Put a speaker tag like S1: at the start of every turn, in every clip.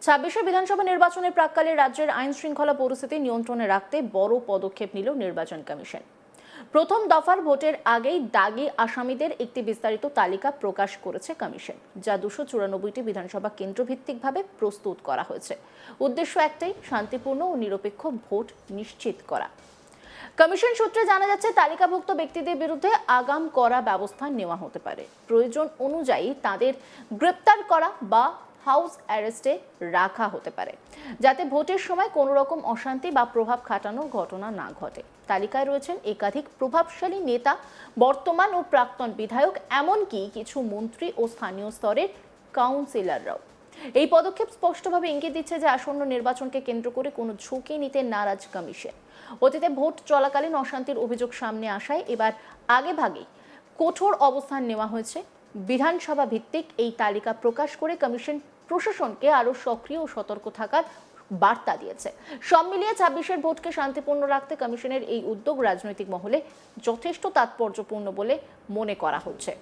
S1: ২৬শে বিধানসভা নির্বাচনের প্রাক্কালে রাজ্যের আইন শৃঙ্খলা পরিস্থিতি নিয়ন্ত্রণে রাখতে বড় পদক্ষেপ নিল নির্বাচন কমিশন। প্রথম দফার ভোটের আগেই দাগি আসামিদের একটি বিস্তারিত তালিকা প্রকাশ করেছে কমিশন, যা ২৯৪টি বিধানসভা কেন্দ্রভিত্তিকভাবে প্রস্তুত করা হয়েছে। উদ্দেশ্য একটাই, শান্তিপূর্ণ ও নিরপেক্ষ ভোট নিশ্চিত করা। কমিশন সূত্রে জানা যাচ্ছে, তালিকাভুক্ত ব্যক্তিদের বিরুদ্ধে আগাম করা ব্যবস্থা নেওয়া হতে পারে। প্রয়োজন অনুযায়ী তাদের গ্রেপ্তার করা বা হাউস অ্যারেস্টে রাখা হতে পারে, যাতে ভোটের সময় কোনো রকম অশান্তি বা প্রভাব খাটানোর ঘটনা না ঘটে। তালিকায় রয়েছেন একাধিক প্রভাবশালী নেতা, বর্তমান ও প্রাক্তন বিধায়ক, এমনকি কিছু মন্ত্রী ও স্থানীয় স্তরের কাউন্সিলররাও। এই পদক্ষেপ স্পষ্টভাবে ইঙ্গিত দিচ্ছে যে আসন্ন নির্বাচনকে কেন্দ্র করে কোনো ঝুঁকি নিতে নারাজ কমিশন। অতীতে ভোট চলাকালীন অশান্তির অভিযোগ সামনে আসায় এবার আগেভাগেই কঠোর অবস্থান নেওয়া হয়েছে। বিধানসভা ভিত্তিক এই তালিকা প্রকাশ করে কমিশন প্রশাসনকে আরও সক্রিয় ও সতর্ক থাকার বার্তা দিয়েছে। সব মিলিয়ে ২৬-এর ভোটকে শান্তিপূর্ণ রাখতে কমিশনের এই উদ্যোগ রাজনৈতিক মহলে যথেষ্ট তাৎপর্যপূর্ণ বলে মনে করা হচ্ছে।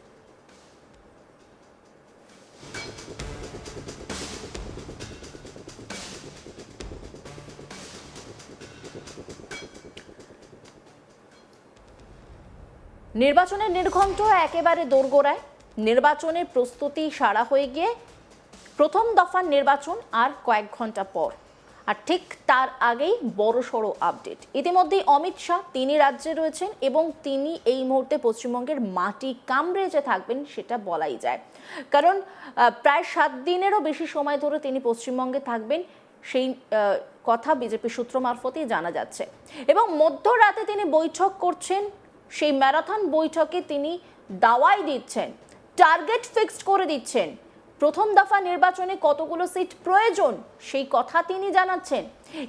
S1: নির্বাচনের নির্ঘণ্ট একেবারে দোরগোড়ায়। নির্বাচনের প্রস্তুতি সারা হয়ে গিয়ে প্রথম দফার নির্বাচন আর কয়েক ঘন্টা পর, আর ঠিক তার আগেই বড়সড় আপডেট। ইতিমধ্যেই অমিত শাহ তিনি রাজ্যে রয়েছেন এবং তিনি এই মুহূর্তে পশ্চিমবঙ্গের মাটি কামড়ে যে থাকবেন সেটা বলাই যায়, কারণ প্রায় ৭ দিনেরও বেশি সময় ধরে তিনি পশ্চিমবঙ্গে থাকবেন, সেই কথা বিজেপি সূত্র মারফতেই জানা যাচ্ছে। এবং মধ্যরাতে তিনি বৈঠক করছেন, সেই ম্যারাথন বৈঠকে তিনি দাওয়াই দিচ্ছেন, টার্গেট ফিক্সড করে দিচ্ছেন। প্রথম দফা নির্বাচনে কতগুলো সিট প্রয়োজন সেই কথা তিনি জানাচ্ছেন,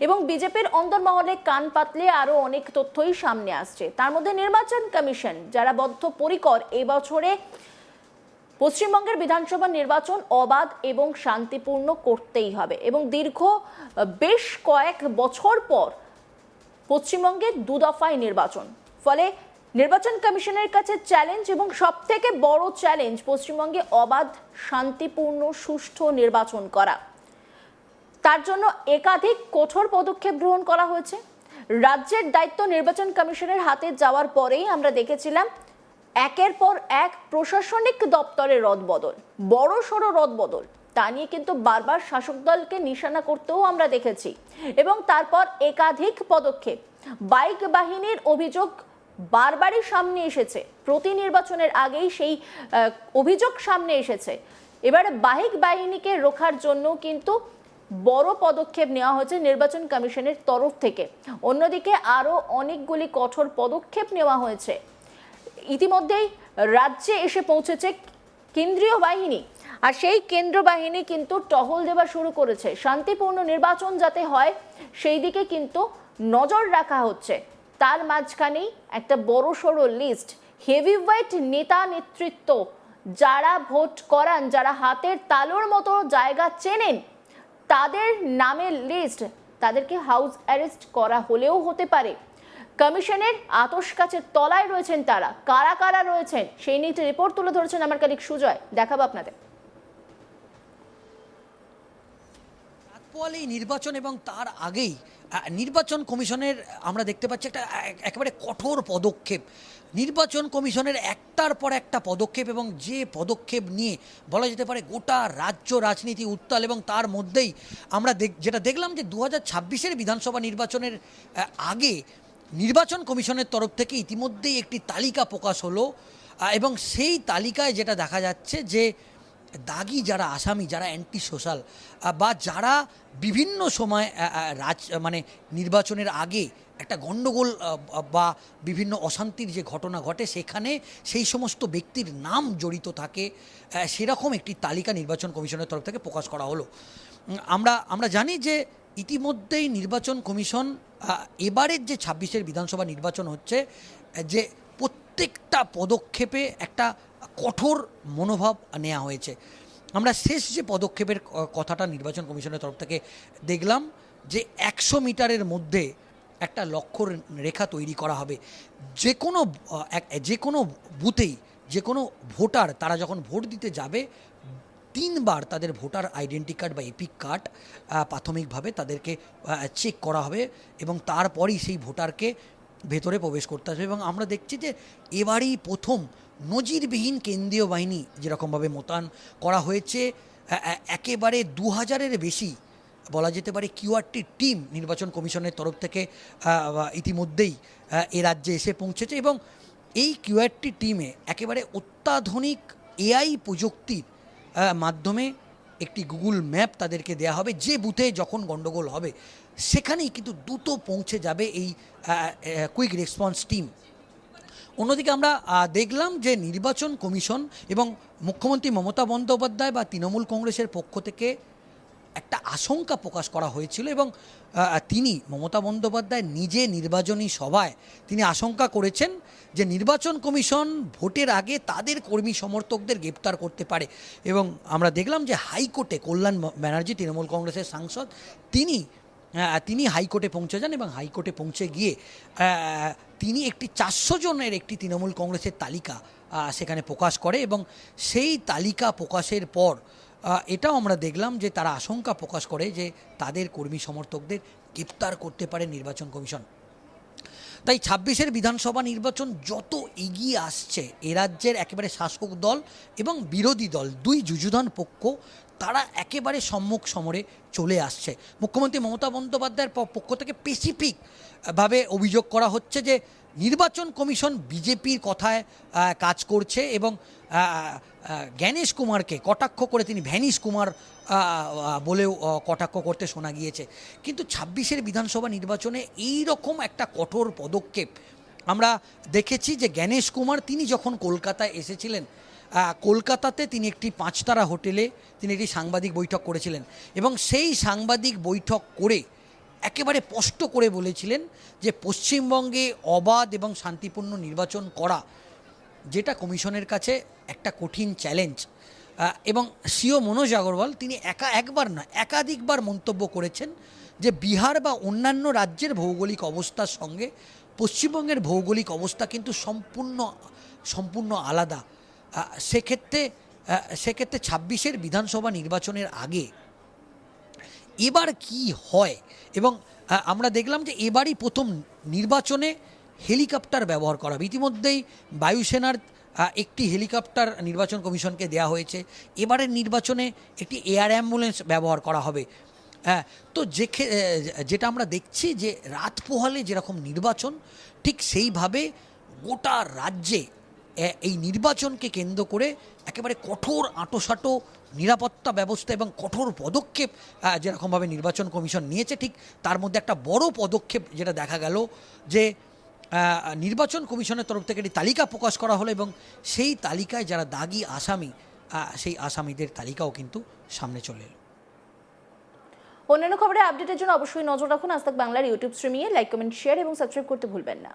S1: এবং বিজেপির অন্তর্মহলে কান পাতলে আরো অনেক তথ্যই সামনে আসছে। তার মধ্যে নির্বাচন কমিশন যারা বদ্ধপরিকর এবছরে পশ্চিমবঙ্গের বিধানসভা নির্বাচন অবাধ এবং শান্তিপূর্ণ করতেই হবে, এবং দীর্ঘ বেশ কয়েক বছর পর পশ্চিমবঙ্গে ২ দফায় নির্বাচন। ফলে নির্বাচন কমিশনের কাছে চ্যালেঞ্জ, এবং সব থেকে বড় চ্যালেঞ্জ পশ্চিমবঙ্গে অবাধ, শান্তিপূর্ণ, সুষ্ঠু নির্বাচন করা। তার জন্য একাধিক কঠোর পদক্ষেপ গ্রহণ করা হয়েছে। রাজ্যের দায়িত্ব নির্বাচন কমিশনের হাতে যাওয়ার পরেই আমরা দেখেছিলাম একের পর এক প্রশাসনিক দপ্তরে রদবদল, বড়সড় রদবদল। তা নিয়ে কিন্তু বারবার শাসক দলকে নিশানা করতেও আমরা দেখেছি, এবং তারপর একাধিক পদক্ষেপ। বাইক বাহিনীর অভিযোগ বারবারই সামনে এসেছে, প্রতি নির্বাচনের আগেই সেই অভিযোগ সামনে এসেছে। এবারে বাইক বাহিনীকে রোখার জন্য কিন্তু বড় পদক্ষেপ নেওয়া হয়েছে নির্বাচন কমিশনের তরফ থেকে। অন্যদিকে আরও অনেকগুলি কঠোর পদক্ষেপ নেওয়া হয়েছে। ইতিমধ্যেই রাজ্যে এসে পৌঁছেছে কেন্দ্রীয় বাহিনী, আর সেই কেন্দ্র বাহিনী কিন্তু টহল দেওয়া শুরু করেছে। শান্তিপূর্ণ নির্বাচন যাতে হয় সেই দিকে কিন্তু নজর রাখা হচ্ছে। তার মাঝখানেই একটা বড়সড় লিস্ট, হেভিওয়েট নেতা নেতৃত্ব যারা ভোট করান, যারা হাতের তালুর মতো জায়গা চেনেন, তাদের নামের লিস্ট, তাদেরকে হাউস অ্যারেস্ট করা হলেও হতে পারে। কমিশনের আতশ কাছের তলায় রয়েছেন তারা, কারা কারা রয়েছেন সেই নিয়ে রিপোর্ট তুলে ধরেছেন আমার কলিগ সুজয়, দেখাবো আপনাদের।
S2: এই নির্বাচন এবং তার আগেই নির্বাচন কমিশনের আমরা দেখতে পাচ্ছি একটা একেবারে কঠোর পদক্ষেপ। নির্বাচন কমিশনের একটার পর একটা পদক্ষেপ, এবং যে পদক্ষেপ নিয়ে বলা যেতে পারে গোটা রাজ্য রাজনীতি উত্তাল। এবং তার মধ্যেই আমরা যেটা দেখলাম যে ২০২৬-এর বিধানসভা নির্বাচনের আগে নির্বাচন কমিশনের তরফ থেকে ইতিমধ্যেই একটি তালিকা প্রকাশ হলো, এবং সেই তালিকায় যেটা দেখা যাচ্ছে যে দাগি যারা আসামি, যারা অ্যান্টি সোশ্যাল, বা যারা বিভিন্ন সময় মানে নির্বাচনের আগে একটা গণ্ডগোল বা বিভিন্ন অশান্তির যে ঘটনা ঘটে সেখানে সেই সমস্ত ব্যক্তির নাম জড়িত থাকে, সেরকম একটি তালিকা নির্বাচন কমিশনের তরফ থেকে প্রকাশ করা হলো। আমরা জানি যে ইতিমধ্যেই নির্বাচন কমিশন এবারের যে ২৬-এর বিধানসভা নির্বাচন হচ্ছে, যে প্রত্যেকটা পদক্ষেপে একটা কঠোর মনোভাব নেওয়া হয়েছে। আমরা শেষ যে পদক্ষেপের কথাটা নির্বাচন কমিশনের তরফ থেকে দেখলাম যে ১০০ মিটারের মধ্যে একটা লক্ষ্য রেখা তৈরি করা হবে। যে কোনো বুথেই যে কোনো ভোটার তারা যখন ভোট দিতে যাবে 3বার তাদের ভোটার আইডেন্টি কার্ড বা এপিক কার্ড প্রাথমিকভাবে তাদেরকে চেক করা হবে এবং তারপরই সেই ভোটারকে ভেতরে প্রবেশ করতে আসবে। এবং আমরা দেখছি যে এবারই প্রথম নজিরবিহীন কেন্দ্রীয় বাহিনী যেরকমভাবে মোতায়েন করা হয়েছে, একেবারে 2000-এর বেশি বলা যেতে পারে কিউআরটি টিম নির্বাচন কমিশনের তরফ থেকে ইতিমধ্যেই এ রাজ্যে এসে পৌঁছেছে এবং এই কিউআরটি টিমে একেবারে অত্যাধুনিক এআই প্রযুক্তির মাধ্যমে একটি গুগল ম্যাপ তাদেরকে দেওয়া হবে, যে বুথে যখন গণ্ডগোল হবে সেখানেই কিন্তু দ্রুত পৌঁছে যাবে এই কুইক রেসপন্স টিম। অন্যদিকে আমরা দেখলাম যে নির্বাচন কমিশন এবং মুখ্যমন্ত্রী মমতা বন্দ্যোপাধ্যায় বা তৃণমূল কংগ্রেসের পক্ষ থেকে একটা আশঙ্কা প্রকাশ করা হয়েছিল এবং তিনি মমতা বন্দ্যোপাধ্যায় নিজে নির্বাচনী সভায় তিনি আশঙ্কা করেছেন যে নির্বাচন কমিশন ভোটের আগে তাদের কর্মী সমর্থকদের গ্রেপ্তার করতে পারে। এবং আমরা দেখলাম যে হাইকোর্টে কল্যাণ ব্যানার্জি তৃণমূল কংগ্রেসের সাংসদ তিনি হাইকোর্টে পৌঁছে যান এবং হাইকোর্টে পৌঁছে গিয়ে তিনি একটি 400 জনের একটি তৃণমূল কংগ্রেসের তালিকা সেখানে প্রকাশ করে এবং সেই তালিকা প্রকাশের পর এটাও আমরা দেখলাম যে তারা আশঙ্কা প্রকাশ করে যে তাদের কর্মী সমর্থকদের গ্রেপ্তার করতে পারে নির্বাচন কমিশন। তাই 26-এর বিধানসভা নির্বাচন যত এগিয়ে আসছে এ রাজ্যের একেবারে শাসক দল এবং বিরোধী দল দুই যুযুধান পক্ষ তারা একেবারে সম্মুখ সমরে চলে আসছে। মুখ্যমন্ত্রী মমতা বন্দ্যোপাধ্যায়ের পক্ষ থেকে স্পেসিফিকভাবে অভিযোগ করা হচ্ছে যে নির্বাচন কমিশন বিজেপির কথায় কাজ করছে এবং জ্ঞানেশ কুমারকে কটাক্ষ করে তিনি ভ্যানিশ কুমার বলেও কটাক্ষ করতে শোনা গিয়েছে। কিন্তু 26-এর বিধানসভা নির্বাচনে এই রকম একটা কঠোর পদক্ষেপ আমরা দেখেছি যে জ্ঞানেশ কুমার তিনি যখন কলকাতায় এসেছিলেন, কলকাতাতে তিনি একটি 5 তারা হোটেলে তিনি একটি সাংবাদিক বৈঠক করেছিলেন এবং সেই সাংবাদিক বৈঠক করে একেবারে স্পষ্ট করে বলেছিলেন যে পশ্চিমবঙ্গে অবাধ এবং শান্তিপূর্ণ নির্বাচন করা যেটা কমিশনের কাছে একটা কঠিন চ্যালেঞ্জ। এবং সিও মনোজ আগরওয়াল তিনি একবার না একাধিকবার মন্তব্য করেছেন যে বিহার বা অন্যান্য রাজ্যের ভৌগোলিক অবস্থার সঙ্গে পশ্চিমবঙ্গের ভৌগোলিক অবস্থা কিন্তু সম্পূর্ণ আলাদা। সেক্ষেত্রে 26-এর বিধানসভা নির্বাচনের আগে এবার কি হয় এবং আমরা দেখলাম যে এবারই প্রথম নির্বাচনে হেলিকপ্টার ব্যবহার করা হবে। ইতিমধ্যেই বায়ুসেনার একটি হেলিকপ্টার নির্বাচন কমিশনকে দেওয়া হয়েছে। এবারের নির্বাচনে একটি এয়ার অ্যাম্বুলেন্স ব্যবহার করা হবে। তো যেটা আমরা দেখছি যে রাত পোহালে যেরকম নির্বাচন ঠিক সেইভাবে গোটা রাজ্যে এই নির্বাচনকে কেন্দ্র করে একেবারে কঠোর আঁটোসাঁটো নিরাপত্তা ব্যবস্থা এবং কঠোর পদক্ষেপ যেরকমভাবে নির্বাচন কমিশন নিয়েছে, ঠিক তার মধ্যে একটা বড় পদক্ষেপ যেটা দেখা গেল যে নির্বাচন কমিশনের তরফ থেকে একটি তালিকা প্রকাশ করা হলো এবং সেই তালিকায় যারা দাগি আসামি সেই আসামিদের তালিকাও কিন্তু সামনে চলে এলো।
S1: অন্যান্য খবরের আপডেটের জন্য অবশ্যই নজর রাখুন আজ তাক বাংলার ইউটিউব স্ট্রিমিংয়ে। লাইক, কমেন্ট, শেয়ার এবং সাবস্ক্রাইব করতে ভুলবেন না।